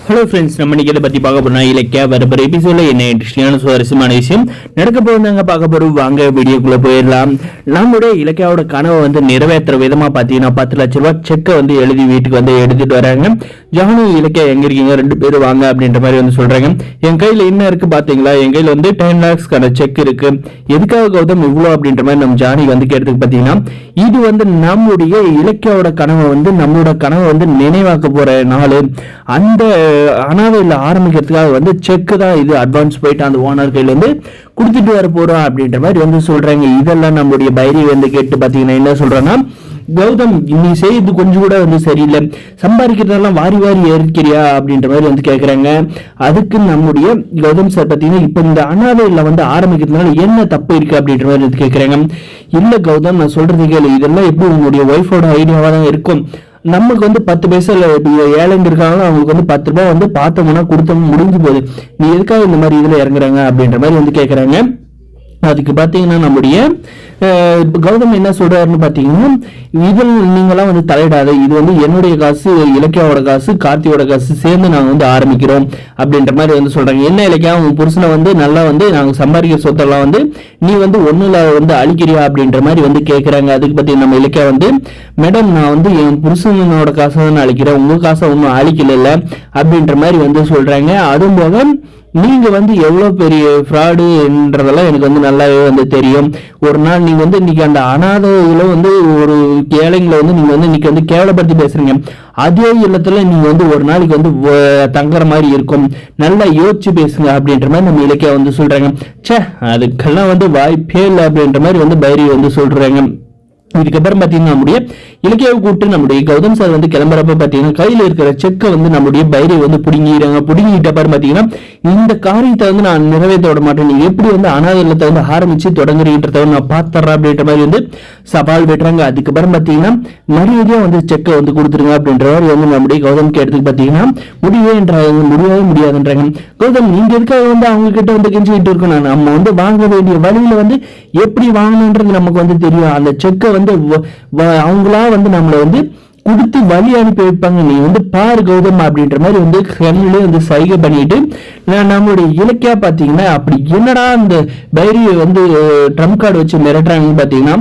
Hello friends, நம்ம இன்னைக்கு இதை பற்றி பார்க்க போறோம். இலக்கியா வரப்போற எபிசோட்ல என்ன இன்ட்ரெஸ்டிங்கான சுவாரஸ்யமான விஷயம் நடக்க போகிறாங்க பார்க்க போறோம். வாங்க வீடியோக்குள்ள போயிடலாம். நம்முடைய இலக்கியாவோட கனவை வந்து நிறைவேற்ற விதமா பார்த்தீங்கன்னா 10 லட்ச ரூபாய் செக்கை வந்து எழுதி வீட்டுக்கு வந்து எடுத்துட்டு வராங்க. ஜானு இலக்கியா எங்க இருக்கீங்க, 2 பேரும் வாங்க அப்படின்ற மாதிரி வந்து சொல்றாங்க. என் கையில என்ன இருக்கு பாத்தீங்களா, என் கையில வந்து 10 lakhsக்கான செக் இருக்கு. எதுக்காக கௌதம் இவ்வளோ அப்படின்ற மாதிரி நம்ம ஜானி வந்து கேட்டதுக்கு பாத்தீங்கன்னா, இது வந்து நம்முடைய இலக்கியாவோட கனவை வந்து நம்மளோட கனவை வந்து நினைவாக்க போற நாள். அந்த அனாதையில் ஆரம்பிக்கிறதுக்காக வந்து செக்கு தான் இது. அட்வான்ஸ் போயிட்டு அந்த ஓனர் கையில இருந்து கொடுத்துட்டு வர போறோம் அப்படின்ற மாதிரி வந்து சொல்றாங்க. இதெல்லாம் நம்முடைய பைரி வந்து கேட்டு பாத்தீங்கன்னா என்ன சொல்றாங்கன்னா, கௌதம் நீ செய்யறது கொஞ்சம் கூட வந்து சரியில்லை, சம்பாதிக்கிறதெல்லாம் வாரி வாரி ஏற்கிறியா அப்படின்ற மாதிரி வந்து கேட்கறாங்க. அதுக்கு நம்முடைய கௌதம் சார் பார்த்தீங்கன்னா இப்ப இந்த அனாதையில வந்து ஆரம்பிக்கிறதுனால என்ன தப்பு இருக்கு அப்படின்ற மாதிரி வந்து கேட்கறாங்க. இல்ல கௌதம், நான் சொல்றது கேளு, இதெல்லாம் எப்படி உங்களுடைய ஒய்ஃபோட ஐடியாவா தான் இருக்கும். நமக்கு வந்து 10 பைசா ஏழைங்க இருக்காங்களோ அவங்களுக்கு வந்து 10 ரூபாய் வந்து பார்த்தோம்னா கொடுத்தோம், முடிஞ்சு போகுது. நீ எதுக்காக இந்த மாதிரி இதுல இறங்குறாங்க அப்படின்ற மாதிரி வந்து கேட்கறாங்க. அதுக்கு பாத்தீங்கன்னா நம்முடைய கௌதம் என்ன சொல்றாருன்னு பாத்தீங்கன்னா, இதில் நீங்களாம் வந்து தலையிடாத, இது வந்து என்னுடைய காசு, இலக்கியாவோட காசு, கார்த்தியோட காசு சேர்ந்து நாங்க வந்து ஆரம்பிக்கிறோம் அப்படின்ற மாதிரி வந்து சொல்றாங்க. என்ன இலக்கியா, உங்க புருஷனை வந்து நல்லா வந்து நாங்க சம்பாதிக்கிற சொத்தெல்லாம் வந்து நீ வந்து ஒண்ணுல வந்து அழிக்கிறியா அப்படின்ற மாதிரி வந்து கேட்கறாங்க. அதுக்கு பத்தி நம்ம இலக்கியா வந்து, மேடம் நான் வந்து என் புருஷனோட காசை தான் அழிக்கிறேன், உங்க காசை ஒன்றும் அழிக்கல அப்படின்ற மாதிரி வந்து சொல்றாங்க. அதுவும் போக நீங்க வந்து எவ்வளவு பெரிய ஃப்ராடுன்றதெல்லாம் எனக்கு வந்து நல்லாவே வந்து தெரியும். ஒரு நாள் நீங்க வந்து இன்னைக்கு அந்த அனாதையில வந்து ஒரு ஏழைங்களை வந்து நீங்க வந்து இன்னைக்கு வந்து கேவலப்படுத்தி பேசுறீங்க. அதே இல்லத்துல நீங்க வந்து ஒரு நாளைக்கு வந்து தங்குற மாதிரி இருக்கும், நல்லா யோசிச்சு பேசுங்க அப்படின்ற மாதிரி நம்ம இலக்கியா வந்து சொல்றாங்க. சே, அதுக்கெல்லாம் வந்து வாய்ப்பே இல்லை அப்படின்ற மாதிரி வந்து பைரி வந்து சொல்றாங்க. இதுக்கப்புறம் பாத்தீங்கன்னா நம்முடைய இலக்கியாவை கூப்பிட்டு நம்முடைய கௌதம் சார் வந்து கிளம்புறப்ப பாத்தீங்கன்னா கையில இருக்கிற செக்கை வந்து நம்முடைய பைரை வந்து புடுங்கிடுறாங்க. புடுங்கிட்ட பாரு பாத்தீங்கன்னா, இந்த காரியத்தை வந்து நான் நிறைவேற்ற விட மாட்டேன், நீங்க எப்படி வந்து அனாதை இல்லத்தை வந்து ஆரம்பிச்சு தொடங்குறீன்றத நான் பாத்துறேன் அப்படின்ற மாதிரி வந்து சவால் விடுறாங்க. அதுக்கப்புறம் பாத்தீங்கன்னா மரியாதையா வந்து செக்கை வந்து கொடுத்துருங்க அப்படின்ற மாதிரி வந்து நம்முடைய கௌதம் கேட்டதுக்கு பாத்தீங்கன்னா முடியவே முடியாதுன்றாங்க. கௌதம், நீங்க எதுக்காக வந்து அவங்க கிட்ட வந்து கெஞ்சிக்கிட்டு இருக்கணும், நம்ம வந்து வாங்க வேண்டிய வழியில வந்து எப்படி வாங்கணுன்றது நமக்கு வந்து தெரியும். அந்த செக்கை வந்து அவங்களா வந்து நம்மளை வந்து கொடுத்து வழி அனுப்பி வைப்பாங்க, நீ வந்து பாரு கௌதம் அப்படின்ற மாதிரி வந்து கண்ணிலே வந்து சைகை பண்ணிட்டு நம்மளுடைய இலக்கியா பாத்தீங்கன்னா, அப்படி என்னடா அந்த பைரியை வந்து ட்ரம்ப் கார்டு வச்சு மிரட்டுறாங்கன்னு பாத்தீங்கன்னா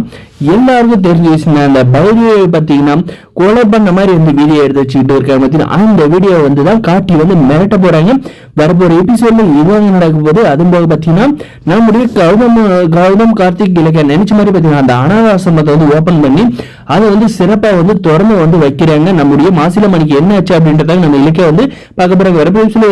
எல்லாருக்கும் தெரிஞ்ச விஷயம். அந்த பைரியை பாத்தீங்கன்னா கொலை பண்ண மாதிரி வந்து வீடியோ எடுத்து வச்சுக்கிட்டு இருக்காங்க. அந்த வீடியோ வந்து தான் காட்டி வந்து மிரட்ட போறாங்க. வரப்போற எபிசோட்ல இதுவாக நடக்கும் போது அதுவும் போக பாத்தீங்கன்னா நம்முடைய கௌதம் கார்த்திக் இலக்கியா நினைச்ச மாதிரி பாத்தீங்கன்னா அந்த அனாதாசிரமத்தை வந்து ஓபன் பண்ணி அதை வந்து சிறப்பா வந்து தொடர்ந்து வந்து வைக்கிறாங்க. நம்முடைய மாசில மணிக்கு என்ன ஆச்சு அப்படின்றத நம்ம இலக்கியா வந்து பார்க்க போறாங்க. வரப்போற எபிசோட்ல